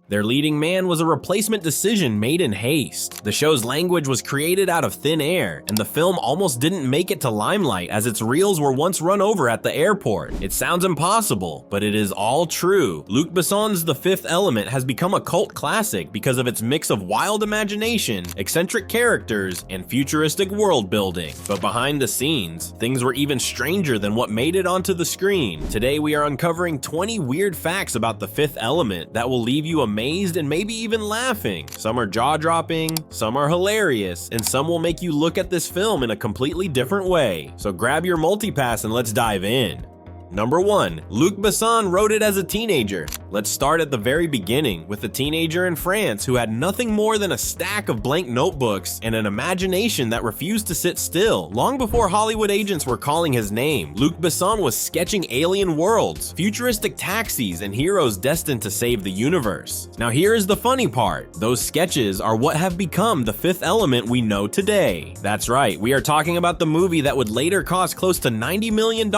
Their leading man was a replacement decision made in haste. The show's language was created out of thin air, and the film almost didn't make it to limelight as its reels were once run over at the airport. It sounds impossible, but it is all true. Luc Besson's The Fifth Element has become a cult classic because of its mix of wild imagination, eccentric characters, and futuristic world building. But behind the scenes, things were even stranger than what made it onto the screen. Today we are uncovering 20 weird facts about The Fifth Element that will leave you amazed and maybe even laughing. Some are jaw-dropping, some are hilarious, and some will make you look at this film in a completely different way. So grab your multipass and let's dive in. Number 1. Luc Besson wrote it as a teenager. Let's start at the very beginning with a teenager in France who had nothing more than a stack of blank notebooks and an imagination that refused to sit still. Long before Hollywood agents were calling his name, Luc Besson was sketching alien worlds, futuristic taxis, and heroes destined to save the universe. Now here is the funny part. Those sketches are what have become the Fifth Element we know today. That's right, we are talking about the movie that would later cost close to $90 million,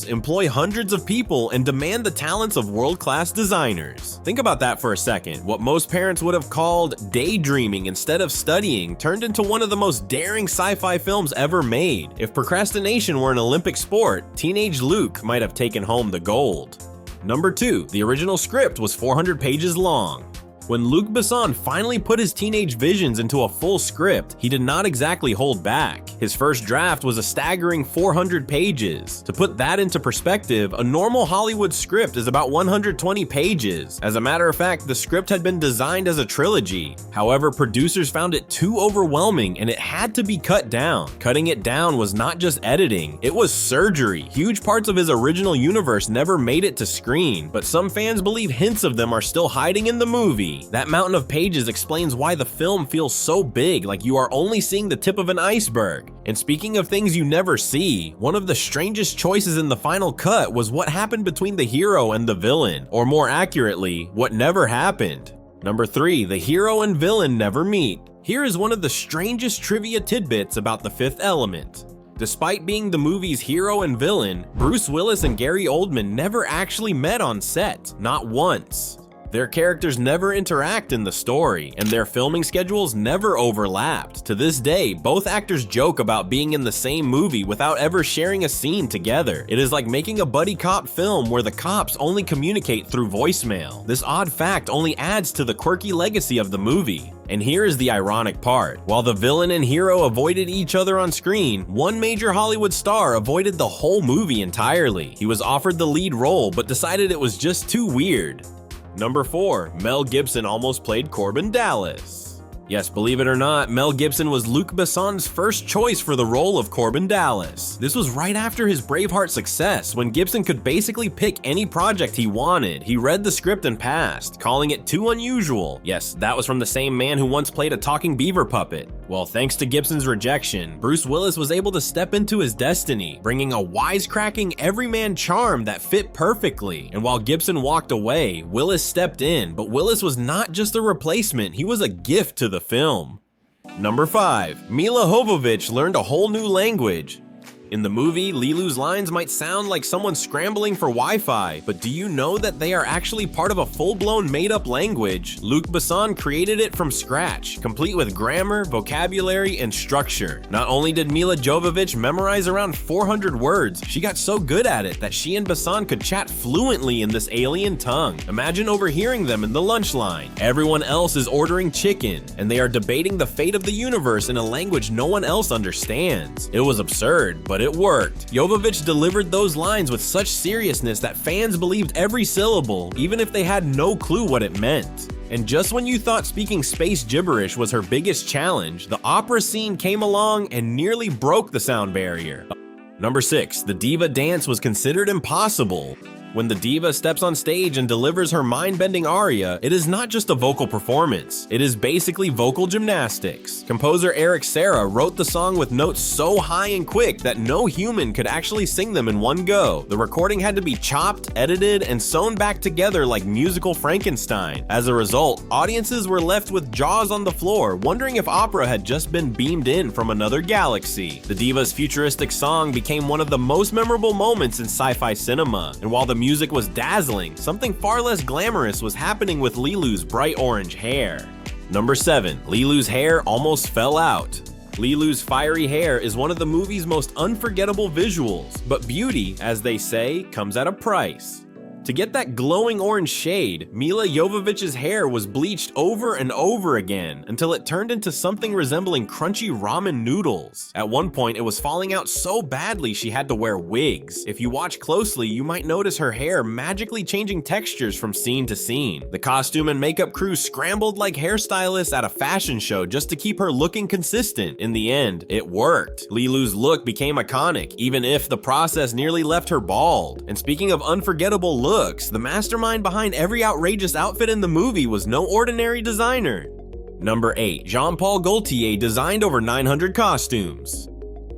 employ hundreds of people, and demand the talents of world-class designers. Think about that for a second. What most parents would have called daydreaming instead of studying turned into one of the most daring sci-fi films ever made. If procrastination were an Olympic sport, teenage Luc might have taken home the gold. Number 2. The original script was 400 pages long. When Luc Besson finally put his teenage visions into a full script, he did not exactly hold back. His first draft was a staggering 400 pages. To put that into perspective, a normal Hollywood script is about 120 pages. As a matter of fact, the script had been designed as a trilogy. However, producers found it too overwhelming and it had to be cut down. Cutting it down was not just editing, it was surgery. Huge parts of his original universe never made it to screen, but some fans believe hints of them are still hiding in the movie. That mountain of pages explains why the film feels so big, like you are only seeing the tip of an iceberg. And speaking of things you never see, one of the strangest choices in the final cut was what happened between the hero and the villain, or more accurately, what never happened. Number 3. The hero and villain never meet. Here is one of the strangest trivia tidbits about The Fifth Element. Despite being the movie's hero and villain, Bruce Willis and Gary Oldman never actually met on set, not once. Their characters never interact in the story, and their filming schedules never overlapped. To this day, both actors joke about being in the same movie without ever sharing a scene together. It is like making a buddy cop film where the cops only communicate through voicemail. This odd fact only adds to the quirky legacy of the movie. And here is the ironic part. While the villain and hero avoided each other on screen, one major Hollywood star avoided the whole movie entirely. He was offered the lead role, but decided it was just too weird. Number 4. Mel Gibson almost played Corbin Dallas. Yes, believe it or not, Mel Gibson was Luc Besson's first choice for the role of Corbin Dallas. This was right after his Braveheart success, when Gibson could basically pick any project he wanted. He read the script and passed, calling it too unusual. Yes, that was from the same man who once played a talking beaver puppet. Well, thanks to Gibson's rejection, Bruce Willis was able to step into his destiny, bringing a wisecracking everyman charm that fit perfectly. And while Gibson walked away, Willis stepped in, but Willis was not just a replacement, he was a gift to the film. Number 5. Milla Jovovich learned a whole new language. In the movie, Lilu's lines might sound like someone scrambling for Wi-Fi, but do you know that they are actually part of a full-blown made-up language? Luc Besson created it from scratch, complete with grammar, vocabulary, and structure. Not only did Milla Jovovich memorize around 400 words, she got so good at it that she and Besson could chat fluently in this alien tongue. Imagine overhearing them in the lunch line. Everyone else is ordering chicken, and they are debating the fate of the universe in a language no one else understands. It was absurd, but it worked. Jovovich delivered those lines with such seriousness that fans believed every syllable, even if they had no clue what it meant. And just when you thought speaking space gibberish was her biggest challenge, the opera scene came along and nearly broke the sound barrier. Number 6. The Diva dance was considered impossible. When the diva steps on stage and delivers her mind-bending aria, it is not just a vocal performance, it is basically vocal gymnastics. Composer Eric Serra wrote the song with notes so high and quick that no human could actually sing them in one go. The recording had to be chopped, edited, and sewn back together like musical Frankenstein. As a result, audiences were left with jaws on the floor, wondering if opera had just been beamed in from another galaxy. The diva's futuristic song became one of the most memorable moments in sci-fi cinema, and while the music was dazzling, something far less glamorous was happening with Lilu's bright orange hair. Number 7. Lilu's hair almost fell out. Lilu's fiery hair is one of the movie's most unforgettable visuals, but beauty, as they say, comes at a price. To get that glowing orange shade, Milla Jovovich's hair was bleached over and over again until it turned into something resembling crunchy ramen noodles. At one point, it was falling out so badly she had to wear wigs. If you watch closely, you might notice her hair magically changing textures from scene to scene. The costume and makeup crew scrambled like hairstylists at a fashion show just to keep her looking consistent. In the end, it worked. Lilu's look became iconic, even if the process nearly left her bald. And speaking of unforgettable looks, the mastermind behind every outrageous outfit in the movie was no ordinary designer. Number 8. Jean-Paul Gaultier designed over 900 costumes.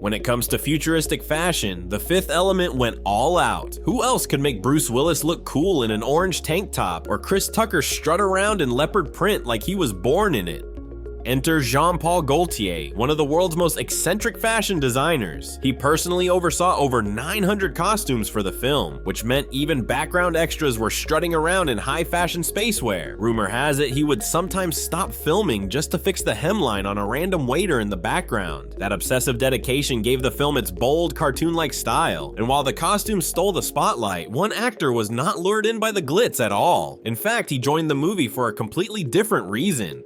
When it comes to futuristic fashion, The Fifth Element went all out. Who else could make Bruce Willis look cool in an orange tank top, or Chris Tucker strut around in leopard print like he was born in it? Enter Jean-Paul Gaultier, one of the world's most eccentric fashion designers. He personally oversaw over 900 costumes for the film, which meant even background extras were strutting around in high-fashion spacewear. Rumor has it he would sometimes stop filming just to fix the hemline on a random waiter in the background. That obsessive dedication gave the film its bold, cartoon-like style, and while the costumes stole the spotlight, one actor was not lured in by the glitz at all. In fact, he joined the movie for a completely different reason.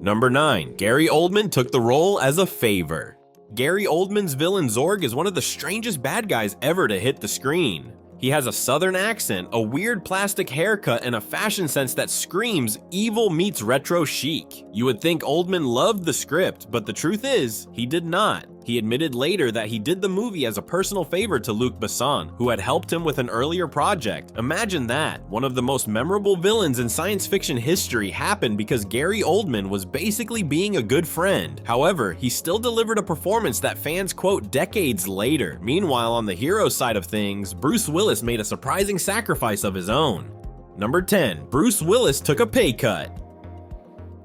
Number 9. Gary Oldman took the role as a favor. Gary Oldman's villain Zorg is one of the strangest bad guys ever to hit the screen. He has a southern accent, a weird plastic haircut, and a fashion sense that screams evil meets retro chic. You would think Oldman loved the script, but the truth is, he did not. He admitted later that he did the movie as a personal favor to Luc Besson, who had helped him with an earlier project. Imagine that. One of the most memorable villains in science fiction history happened because Gary Oldman was basically being a good friend. However, he still delivered a performance that fans quote decades later. Meanwhile, on the hero side of things, Bruce Willis made a surprising sacrifice of his own. Number 10. Bruce Willis took a pay cut.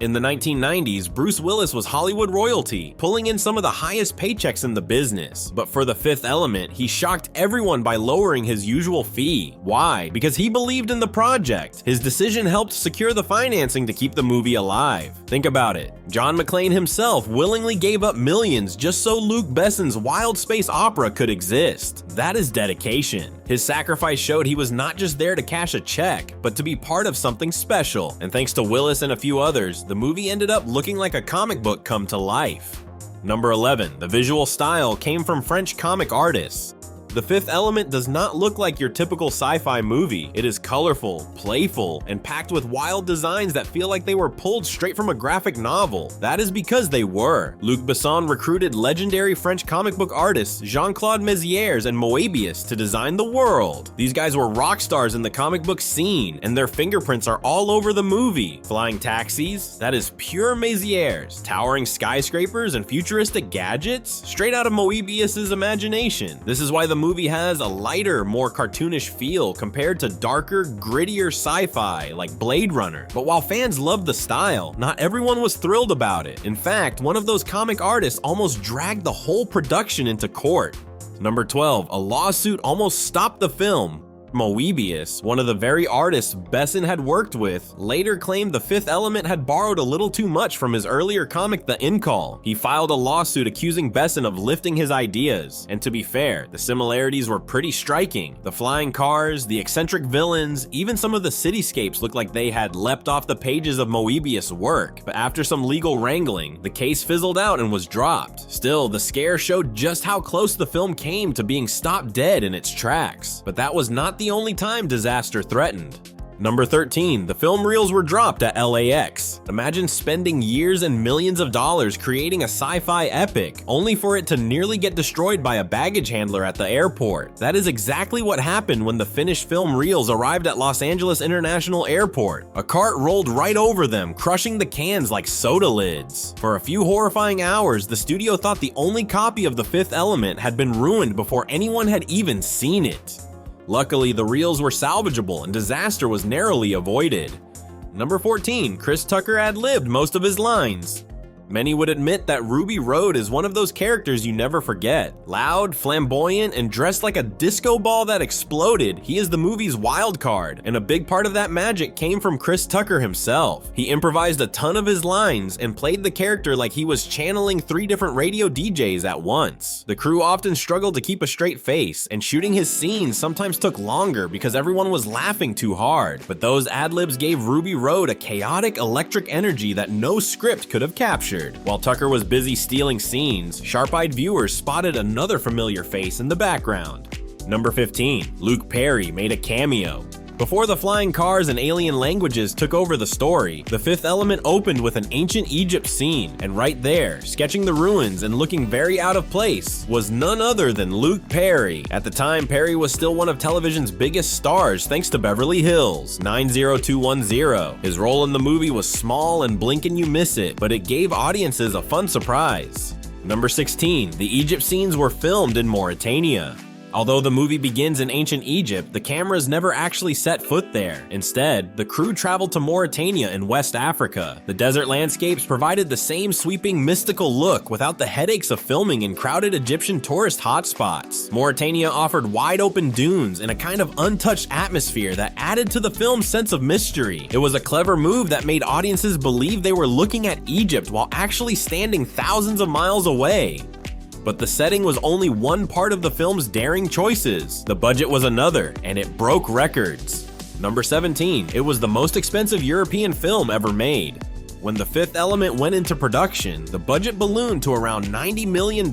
In the 1990s, Bruce Willis was Hollywood royalty, pulling in some of the highest paychecks in the business. But for The Fifth Element, he shocked everyone by lowering his usual fee. Why? Because he believed in the project. His decision helped secure the financing to keep the movie alive. Think about it. John McClane himself willingly gave up millions just so Luc Besson's wild space opera could exist. That is dedication. His sacrifice showed he was not just there to cash a check, but to be part of something special. And thanks to Willis and a few others, the movie ended up looking like a comic book come to life. Number 11. The visual style came from French comic artists. The Fifth Element does not look like your typical sci-fi movie. It is colorful, playful, and packed with wild designs that feel like they were pulled straight from a graphic novel. That is because they were. Luc Besson recruited legendary French comic book artists Jean-Claude Mézières and Moebius to design the world. These guys were rock stars in the comic book scene, and their fingerprints are all over the movie. Flying taxis? That is pure Mézières. Towering skyscrapers and futuristic gadgets? Straight out of Moebius's imagination. This is why the movie has a lighter, more cartoonish feel compared to darker, grittier sci-fi like Blade Runner. But while fans loved the style, not everyone was thrilled about it. In fact, one of those comic artists almost dragged the whole production into court. Number 12. A lawsuit almost stopped the film. Moebius, one of the very artists Besson had worked with, later claimed The Fifth Element had borrowed a little too much from his earlier comic The In-Call. He filed a lawsuit accusing Besson of lifting his ideas, and to be fair, the similarities were pretty striking. The flying cars, the eccentric villains, even some of the cityscapes looked like they had leapt off the pages of Moebius' work. But after some legal wrangling, the case fizzled out and was dropped. Still, the scare showed just how close the film came to being stopped dead in its tracks. But that was not the only time disaster threatened. Number 13. The film reels were dropped at LAX. Imagine spending years and millions of dollars creating a sci-fi epic, only for it to nearly get destroyed by a baggage handler at the airport. That is exactly what happened when the finished film reels arrived at Los Angeles International Airport. A cart rolled right over them, crushing the cans like soda lids. For a few horrifying hours, the studio thought the only copy of The Fifth Element had been ruined before anyone had even seen it. Luckily, the reels were salvageable and disaster was narrowly avoided. Number 14. Chris Tucker ad-libbed most of his lines. Many would admit that Ruby Road is one of those characters you never forget. Loud, flamboyant, and dressed like a disco ball that exploded, he is the movie's wild card, and a big part of that magic came from Chris Tucker himself. He improvised a ton of his lines and played the character like he was channeling 3 different radio DJs at once. The crew often struggled to keep a straight face, and shooting his scenes sometimes took longer because everyone was laughing too hard, but those ad-libs gave Ruby Road a chaotic electric energy that no script could have captured. While Tucker was busy stealing scenes, sharp-eyed viewers spotted another familiar face in the background. Number 15. Luke Perry made a cameo. Before the flying cars and alien languages took over the story, The Fifth Element opened with an ancient Egypt scene, and right there, sketching the ruins and looking very out of place, was none other than Luke Perry. At the time, Perry was still one of television's biggest stars thanks to Beverly Hills 90210. His role in the movie was small and blink and you miss it, but it gave audiences a fun surprise. Number 16. The Egypt scenes were filmed in Mauritania. Although the movie begins in ancient Egypt, the cameras never actually set foot there. Instead, the crew traveled to Mauritania in West Africa. The desert landscapes provided the same sweeping, mystical look without the headaches of filming in crowded Egyptian tourist hotspots. Mauritania offered wide-open dunes and a kind of untouched atmosphere that added to the film's sense of mystery. It was a clever move that made audiences believe they were looking at Egypt while actually standing thousands of miles away. But the setting was only one part of the film's daring choices. The budget was another, and it broke records. Number 17. It was the most expensive European film ever made. When The Fifth Element went into production, the budget ballooned to around $90 million,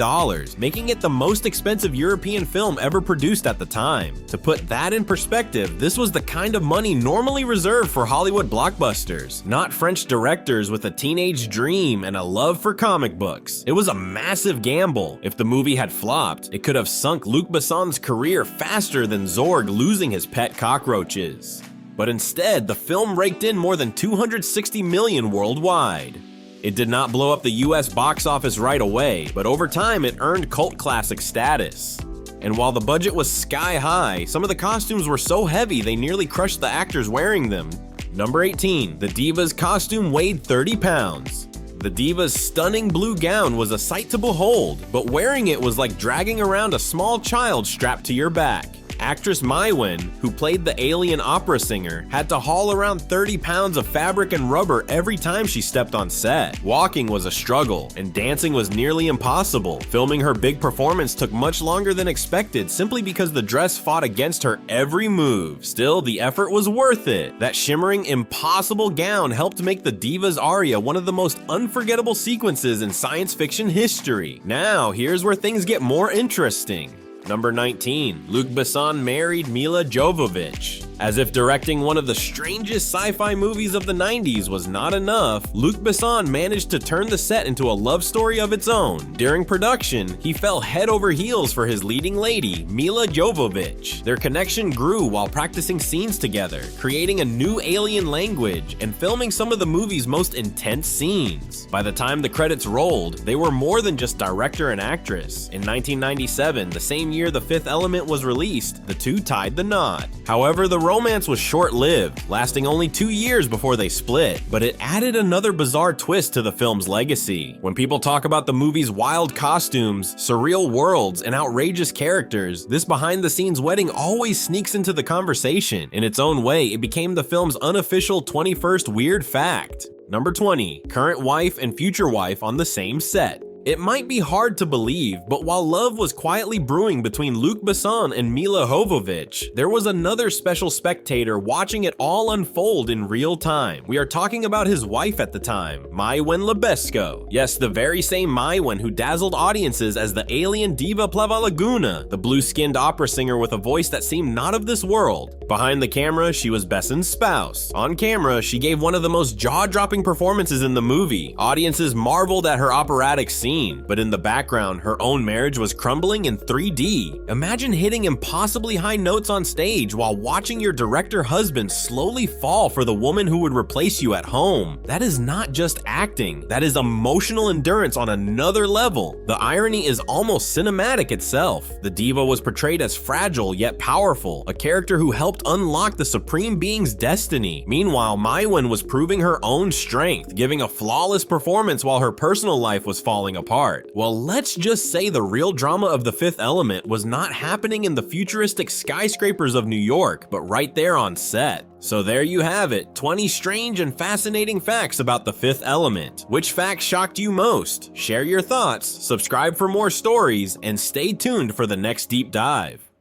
making it the most expensive European film ever produced at the time. To put that in perspective, this was the kind of money normally reserved for Hollywood blockbusters, not French directors with a teenage dream and a love for comic books. It was a massive gamble. If the movie had flopped, it could have sunk Luc Besson's career faster than Zorg losing his pet cockroaches. But instead, the film raked in more than $260 million worldwide. It did not blow up the US box office right away, but over time it earned cult classic status. And while the budget was sky high, some of the costumes were so heavy they nearly crushed the actors wearing them. Number 18. The Diva's costume weighed 30 pounds. The Diva's stunning blue gown was a sight to behold, but wearing it was like dragging around a small child strapped to your back. Actress Mai Wen, who played the alien opera singer, had to haul around 30 pounds of fabric and rubber every time she stepped on set. Walking was a struggle, and dancing was nearly impossible. Filming her big performance took much longer than expected simply because the dress fought against her every move. Still, the effort was worth it. That shimmering, impossible gown helped make the Diva's aria one of the most unforgettable sequences in science fiction history. Now, here's where things get more interesting. Number 19. Luc Besson married Milla Jovovich. As if directing one of the strangest sci-fi movies of the 90s was not enough, Luc Besson managed to turn the set into a love story of its own. During production, he fell head over heels for his leading lady, Milla Jovovich. Their connection grew while practicing scenes together, creating a new alien language, and filming some of the movie's most intense scenes. By the time the credits rolled, they were more than just director and actress. In 1997, the same year The Fifth Element was released, the two tied the knot. However, the romance was short-lived, lasting only 2 years before they split, but it added another bizarre twist to the film's legacy. When people talk about the movie's wild costumes, surreal worlds, and outrageous characters, this behind-the-scenes wedding always sneaks into the conversation. In its own way, it became the film's unofficial 21st weird fact. Number 20. Current wife and future wife on the same set. It might be hard to believe, but while love was quietly brewing between Luc Besson and Milla Jovovich, there was another special spectator watching it all unfold in real time. We are talking about his wife at the time, Mai Wen Lebesco. Yes, the very same Mai Wen who dazzled audiences as the alien diva Plava Laguna, the blue-skinned opera singer with a voice that seemed not of this world. Behind the camera, she was Besson's spouse. On camera, she gave one of the most jaw-dropping performances in the movie. Audiences marveled at her operatic scenes, scene, but in the background, her own marriage was crumbling in 3D. Imagine hitting impossibly high notes on stage while watching your director husband slowly fall for the woman who would replace you at home. That is not just acting, that is emotional endurance on another level. The irony is almost cinematic itself. The diva was portrayed as fragile yet powerful, a character who helped unlock the Supreme Being's destiny. Meanwhile, Maiwen was proving her own strength, giving a flawless performance while her personal life was falling apart. Well, let's just say the real drama of The Fifth Element was not happening in the futuristic skyscrapers of New York, but right there on set. So there you have it, 20 strange and fascinating facts about The Fifth Element. Which fact shocked you most? Share your thoughts, subscribe for more stories, and stay tuned for the next deep dive.